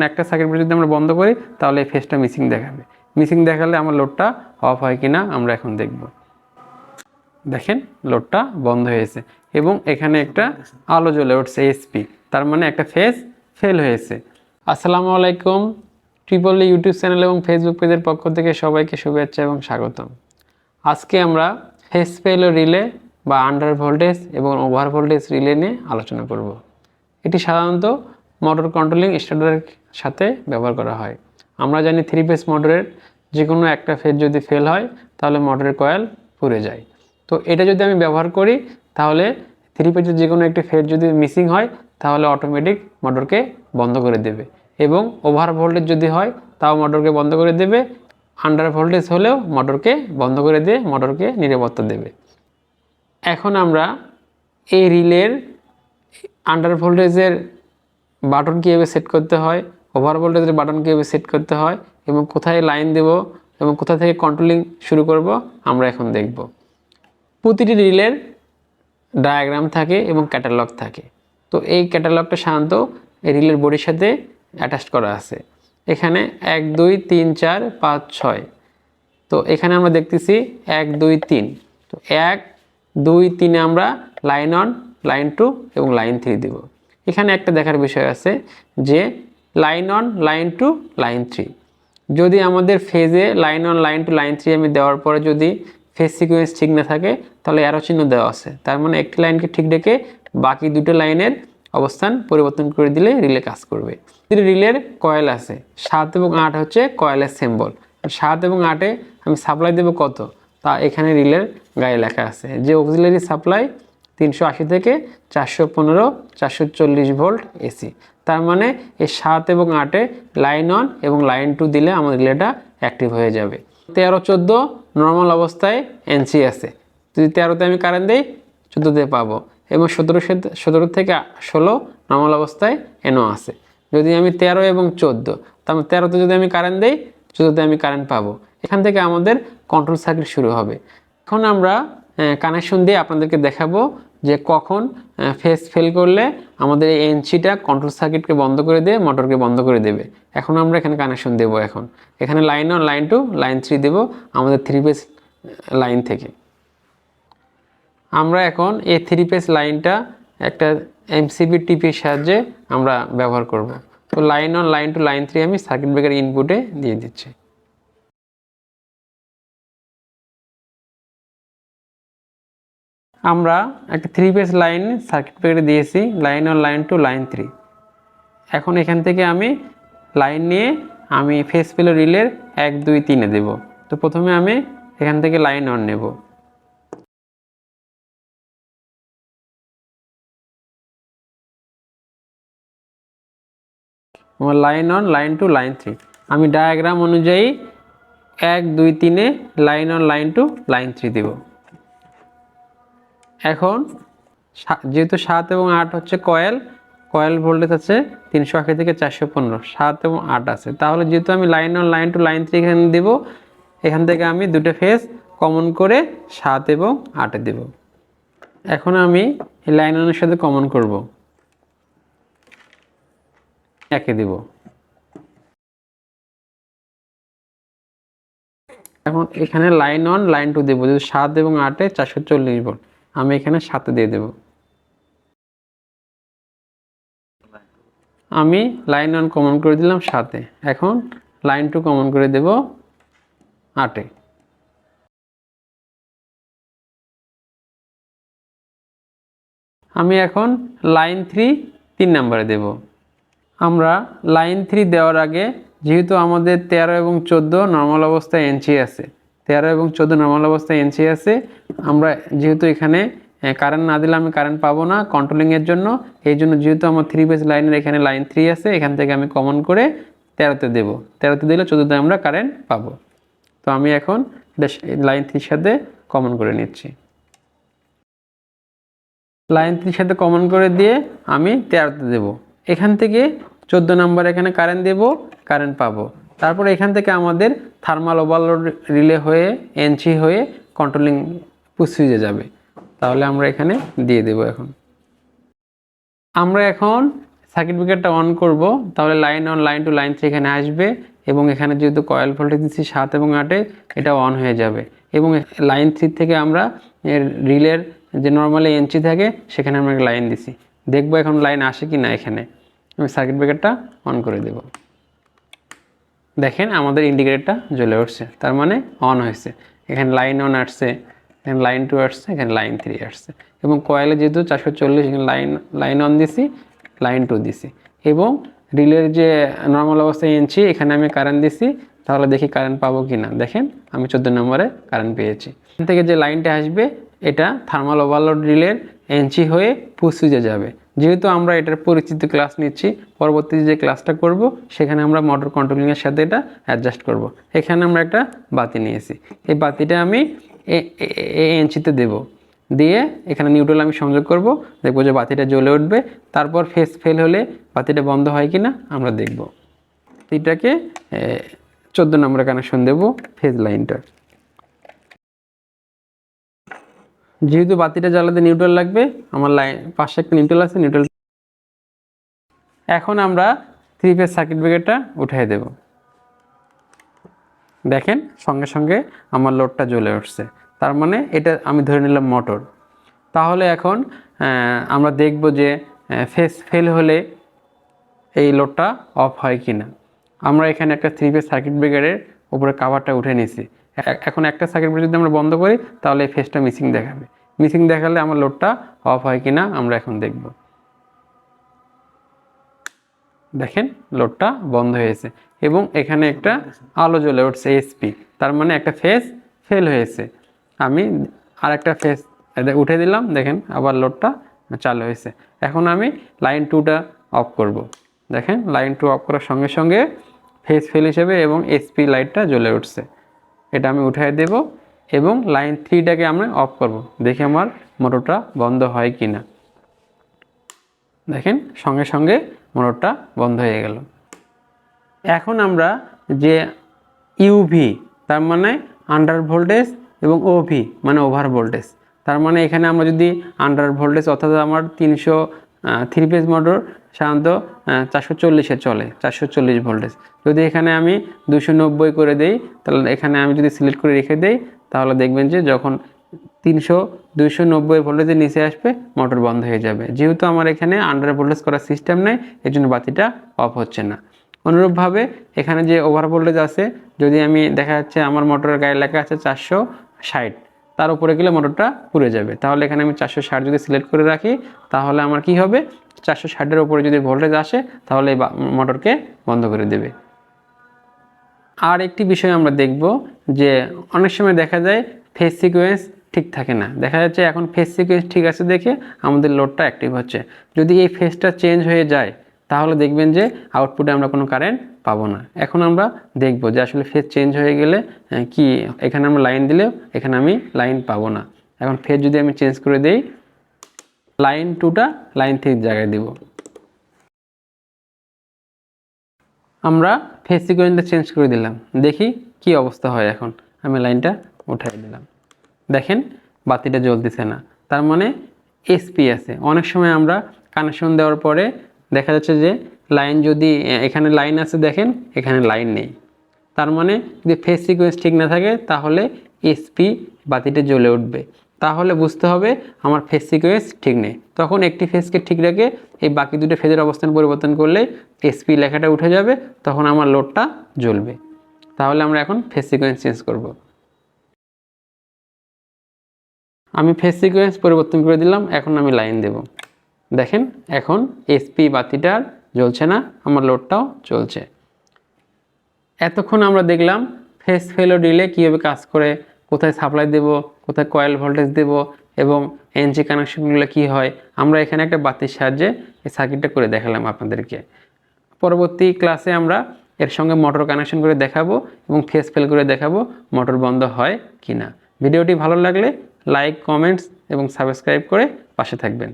একটা circuit breaker যদি আমরা বন্ধ করি তাহলে এই ফেজটা মিসিং দেখাবে। মিসিং দেখালে আমার লোডটা অফ হয় কিনা আমরা এখন দেখব। দেখেন লোডটা বন্ধ হয়েছে এবং এখানে একটা আলো জ্বলে উঠছে এসপি, তার মানে একটা ফেজ ফেল হয়েছে। আসসালামু আলাইকুম, ট্রিপল ইউটিউব চ্যানেল এবং ফেসবুক পেজের পক্ষ থেকে সবাইকে শুভেচ্ছা এবং স্বাগতম। আজকে আমরা ফেজ ফেল রিলে বা আন্ডার ভোল্টেজ এবং ওভার ভোল্টেজ রিলে নিয়ে আলোচনা করব। এটি সাধারণত মোটর কন্ট্রোলিং স্টার্টারের সাথে ব্যবহার করা হয়। আমরা জানি 3 ফেজ মোটরের যে কোনো একটা ফেজ যদি ফেল হয় তাহলে মোটরের কয়েল পুড়ে যায়। তো এটা যদি আমি ব্যবহার করি তাহলে 3 ফেজের যে কোনো একটি ফেজ যদি মিসিং হয় তাহলে অটোমেটিক মোটরকে বন্ধ করে দেবে, এবং ওভার ভোল্টেজ যদি হয় তাও মোটরকে বন্ধ করে দেবে। আন্ডার ভোল্টেজ হলেও মোটরকে বন্ধ করে দিয়ে মোটরকে নিরাপত্তা দেবে। এখন আমরা এই রিলের আন্ডার ভোল্টেজের বাটন কীভাবে সেট করতে হয়, ওভার ভোল্টেজের বাটন কীভাবে সেট করতে হয় এবং কোথায় লাইন দেব এবং কোথা থেকে কন্ট্রোলিং শুরু করব আমরা এখন দেখব। প্রতিটি রিলের ডায়াগ্রাম থাকে এবং ক্যাটালগ থাকে। তো এই ক্যাটালগটা সাধারণত এই রিলের বডির সাথে অ্যাটাচ করা আছে। এখানে 1 2 3 4 5 6। তো এখানে আমরা দেখতেছি 1 2 3। তো 1 2 3 আমরা লাইন 1, লাইন 2 এবং লাইন 3 দেব। এখানে একটা দেখার বিষয় আছে যে লাইন 1, লাইন 2, লাইন 3 যদি আমাদের ফেজে লাইন 1, লাইন 2, লাইন 3 আমি দেওয়ার পরে যদি ফেজ সিকোয়েন্স ঠিক না থাকে তাহলে অ্যারো চিহ্ন দেওয়া আছে, তার মানে একটি লাইনকে ঠিক রেখে বাকি দুটো লাইনের অবস্থান পরিবর্তন করে দিলে রিলে কাজ করবে। রিলের কয়েল আছে 7 এবং 8 হচ্ছে কয়েলের সিম্বল। 7 এবং 8-এ আমি সাপ্লাই দেব কত তা এখানে রিলের গায়ে লেখা আছে যে অক্সিলারি সাপ্লাই 380 থেকে 415 440 ভোল্ট এসি। তার মানে এই 7 এবং 8-এ লাইন 1 এবং লাইন 2 দিলে আমাদের রিলেটা অ্যাক্টিভ হয়ে যাবে। 13 14 নর্মাল অবস্থায় এনসি আছে, যদি 13-তে আমি কারেন্ট দিই 14-তে পাবো, এবং 17 থেকে 16 নর্মাল অবস্থায় এনও আছে। যদি আমি 13 এবং 14, তাহলে 13-তে যদি আমি কারেন্ট দিই 14-তে আমি কারেন্ট পাবো। এখান থেকে আমাদের কন্ট্রোল সার্কিট শুরু হবে। এখন আমরা কানেকশন দিয়ে আপনাদেরকে দেখাবো যে কখন ফেজ ফেল করলে আমাদের এই এনসিটা কন্ট্রোল সার্কিটকে বন্ধ করে দিয়ে মোটরকে বন্ধ করে দেবে। এখন আমরা এখানে কানেকশন দেব। এখানে লাইন 1, লাইন 2, লাইন 3 দেব আমাদের 3 ফেজ লাইন থেকে। আমরা এখন এই 3 ফেজ লাইনটা একটা এমসিবি টিপির সাহায্যে আমরা ব্যবহার করব। তো লাইন 1, লাইন 2, লাইন 3 আমি সার্কিট ব্রেকার ইনপুটে দিয়ে দিচ্ছি। আমরা একটা 3 ফেজ লাইন সার্কিট ব্রেকারে দিয়েছি, লাইন 1, লাইন 2, লাইন 3। এখন এখান থেকে আমি লাইন নিয়ে আমি ফেজ ফেল রিলের 1 2 3-এ দেব। তো প্রথমে আমি এখান থেকে লাইন 1 নেব। আমার লাইন 1, লাইন 2, লাইন 3 আমি ডায়াগ্রাম অনুযায়ী 1 2 3-এ লাইন 1, লাইন 2, লাইন 3 দেব। এখন যেহেতু 7 এবং 8 হচ্ছে কয়েল ভোল্টেজ আছে 380 থেকে 415, 7 এবং 8 আছে, তাহলে যেহেতু আমি লাইন 1, লাইন 2, লাইন 3 এখানে দেব, এখান থেকে আমি দুটো ফেজ কমন করে 7 এবং 8-এ দেব। এখন আমি এই লাইন 1-এর সাথে কমন করব, 1-এ দেব। এখন এখানে লাইন 1, লাইন 2 দেব, যদি 7 এবং 8-এ 440 ভোল্ট আমি এখানে 7-এ দিয়ে দেব। আমি লাইন 1 কমন করে দিলাম 7-এ, এখন লাইন 2 কমন করে দেব 8-এ। আমি এখন লাইন 3 3 নম্বরে দেব। আমরা লাইন 3 দেওয়ার আগে যেহেতু আমাদের 13 এবং 14 নর্মাল অবস্থায় এনসি আছে, 13 এবং 14 নর্মাল অবস্থায় এনসি আছে, আমরা যেহেতু এখানে কারেন্ট না দিলে আমি কারেন্ট পাবো না কন্ট্রোলিংয়ের জন্য, এই জন্য যেহেতু আমার 3 ফেজ লাইনের এখানে লাইন 3 আছে, এখান থেকে আমি কমন করে 13-তে দেব। 13-তে দিলে 14-তে আমরা কারেন্ট পাবো। তো আমি এখন লাইন 3-র সাথে কমন করে নিচ্ছি। লাইন 3-র সাথে কমন করে দিয়ে আমি 13-তে দেব। এখান থেকে 14 নাম্বার এখানে কারেন্ট দেব, কারেন্ট পাবো। তারপর এখান থেকে আমাদের থার্মাল ওভারলোড রিলে হয়ে এনসি হয়ে কন্ট্রোলিং পুশ সুইচে যাবে। তাহলে আমরা এখানে দিয়ে দেব। আমরা এখন সার্কিট ব্রেকারটা অন করব, তাহলে line on line two line 3 এখানে আসবে এবং এখানে যেহেতু কয়েল ভোল্টেজ দিচ্ছি 7 এবং 8-এ, এটা অন হয়ে যাবে এবং লাইন 3 থেকে আমরা রিলের যে নর্মালি এনচি থাকে সেখানে আমরা লাইন দিছি। দেখবো এখন লাইন আসে কি না। এখানে আমি সার্কিট ব্রেকারটা অন করে দেব। দেখেন আমাদের ইন্ডিকেটরটা জ্বলে উঠছে, তার মানে অন হয়েছে। এখানে লাইন অন আসছে, এখানে লাইন 2 আসছে, এখানে লাইন 3 আসছে এবং কয়েলে যেহেতু 440 এখানে লাইন অন দিছি, লাইন 2 দিছি এবং রিলের যে নর্মাল অবস্থায় এনছি এখানে আমি কারেন্ট দিছি। তাহলে দেখি কারেন্ট পাবো কি না। দেখেন আমি 14 নম্বরে কারেন্ট পেয়েছি। এখান থেকে যে লাইনটা আসবে এটা থার্মাল ওভারলোড রিলের এনচি হয়ে পুশ সুইচে যাবে। যেহেতু আমরা এটার পরিচিত ক্লাস নিচ্ছি, পরবর্তী যে ক্লাসটা করব সেখানে আমরা মোটর কন্ট্রোলিংয়ের সাথে এটা অ্যাডজাস্ট করব। এখানে আমরা একটা বাতি নিয়েছি, এই বাতিটা আমি এনচিতে দেব, দিয়ে এখানে নিউট্রাল আমি সংযোগ করব। দেখবো যে বাতিটা জ্বলে উঠবে। তারপর ফেজ ফেল হলে বাতিটা বন্ধ হয় কিনা আমরা দেখব। এটাকে 14 নম্বরে কানেকশন দেব ফেজ লাইনটা। যেহেতু বাতিটা জ্বালাতে নিউট্রাল লাগবে, আমার লাইন পাশে একটা নিউট্রাল আছে, নিউট্রাল। এখন আমরা 3 ফেজ সার্কিট ব্রেকারটা উঠিয়ে দেব। দেখেন সঙ্গে সঙ্গে আমার লোডটা জ্বলে উঠছে, তার মানে এটা আমি ধরে নিলাম মোটর। তাহলে এখন আমরা দেখব যে ফেজ ফেল হলে এই লোডটা অফ হয় কি না। আমরা এখানে একটা 3 ফেজ সার্কিট ব্রেকারের উপরে কাভারটা উঠে নিছি। এখন একটা সার্কিট ব্রেকার যদি আমরা বন্ধ করি তাহলে এই ফেজটা মিসিং দেখাবে। মিসিং দেখালে আমার লোডটা অফ হয় কি না আমরা এখন দেখব। দেখেন লোডটা বন্ধ হয়েছে এবং এখানে একটা আলো জ্বলে উঠছে এসপি, তার মানে একটা ফেজ ফেল হয়েছে। আমি আর একটা ফেজ উঠে দিলাম, দেখেন আবার লোডটা চালু হয়েছে। এখন আমি লাইন 2টা অফ করব। দেখেন লাইন 2 অফ করার সঙ্গে সঙ্গে ফেজ ফেল হিসেবে এবং এসপি লাইটটা জ্বলে উঠছে। এটা আমি উঠাই দেব এবং লাইন 3টাকে আমরা অফ করব। দেখি আমার মোটরটা বন্ধ হয় কি না। দেখেন সঙ্গে সঙ্গে মোটরটা বন্ধ হয়ে গেল। এখন আমরা যে ইউভি তার মানে আন্ডার ভোল্টেজ এবং ওভি মানে ওভার ভোল্টেজ, তার মানে এখানে আমরা যদি আন্ডার ভোল্টেজ অর্থাৎ আমার 3 ফেজ মোটর সাধারণত 440-এ চলে, 440 ভোল্টেজ। যদি এখানে আমি 290 করে দেই, তাহলে এখানে আমি যদি সিলেক্ট করে রেখে দেই তাহলে দেখবেন যে যখন 290 ভোল্টেজের নিচে আসবে মোটর বন্ধ হয়ে যাবে। যেহেতু আমার এখানে আন্ডার ভোল্টেজ করার সিস্টেম নেই, এর জন্য বাতিটা অফ হচ্ছে না। অনুরূপভাবে এখানে যে ওভার ভোল্টেজ আছে, যদি আমি দেখা যাচ্ছে আমার মোটরের গায়ে লেখা আছে 460, তার উপরে গেলে মোটরটা পুড়ে যাবে। তাহলে এখানে আমি 460 যদি সিলেক্ট করে রাখি তাহলে আমার কি হবে, 460-এর উপরে যদি ভোল্টেজ আসে তাহলে এই মোটরকে বন্ধ করে দেবে। আর একটি বিষয় আমরা দেখব যে অনেক সময় দেখা যায় ফেজ সিকোয়েন্স ঠিক থাকে না। দেখা যাচ্ছে এখন ফেজ সিকোয়েন্স ঠিক আছে দেখে আমাদের লোডটা অ্যাক্টিভ হচ্ছে। যদি এই ফেজটা চেঞ্জ হয়ে যায় তাহলে দেখবেন যে আউটপুটে আমরা কোনো কারেন্ট পাবো না। এখন আমরা দেখব যে আসলে ফেজ চেঞ্জ হয়ে গেলে কি, এখানে আমরা লাইন দিলেও এখানে আমি লাইন পাবো না। এখন ফেজ যদি আমি চেঞ্জ করে দেই, লাইন 2টা লাইন 3 জায়গায় দিব। আমরা ফেজ সিকোয়েন্সটা চেঞ্জ করে দিলাম, দেখি কি অবস্থা হয়। এখন আমি লাইনটা উঠাই দিলাম, দেখেন বাতিটা জ্বলতেছে না, তার মানে এসপি আছে। অনেক সময় আমরা কানেকশন দেওয়ার পরে দেখা যাচ্ছে যে লাইন যদি এখানে লাইন আছে, দেখেন এখানে লাইন নেই, তার মানে যদি ফেজ সিকোয়েন্স ঠিক না থাকে তাহলে এসপি বাতিটা জ্বলে উঠবে। তাহলে বুঝতে হবে আমার ফেজ সিকোয়েন্স ঠিক নেই। তখন একটি ফেজকে ঠিক রেখে এই বাকি দুটো ফেজের অবস্থান পরিবর্তন করলে এসপি লেখাটা উঠে যাবে, তখন আমার লোডটা জ্বলবে। তাহলে আমরা এখন ফেজ সিকোয়েন্স চেঞ্জ করব। আমি ফেজ সিকোয়েন্স পরিবর্তন করে দিলাম, এখন আমি লাইন দেব। দেখেন এখন এসপি বাতিটা জ্বলছে না, আমার লোডটাও চলছে। এতক্ষণ আমরা দেখলাম ফেজ ফেল রিলে কীভাবে কাজ করে, কোথায় সাপ্লাই দেব, কোথায় কয়েল ভোল্টেজ দেব এবং এনজি কানেকশনগুলো কি হয়। আমরা এখানে একটা বাতির সাহায্যে এই সার্কিটটা করে দেখালাম আপনাদেরকে। পরবর্তী ক্লাসে আমরা এর সঙ্গে মোটর কানেকশন করে দেখাবো এবং ফেজ ফেল করে দেখাবো মোটর বন্ধ হয় কি না। ভিডিওটি ভালো লাগলে লাইক, কমেন্টস এবং সাবস্ক্রাইব করে পাশে থাকবেন।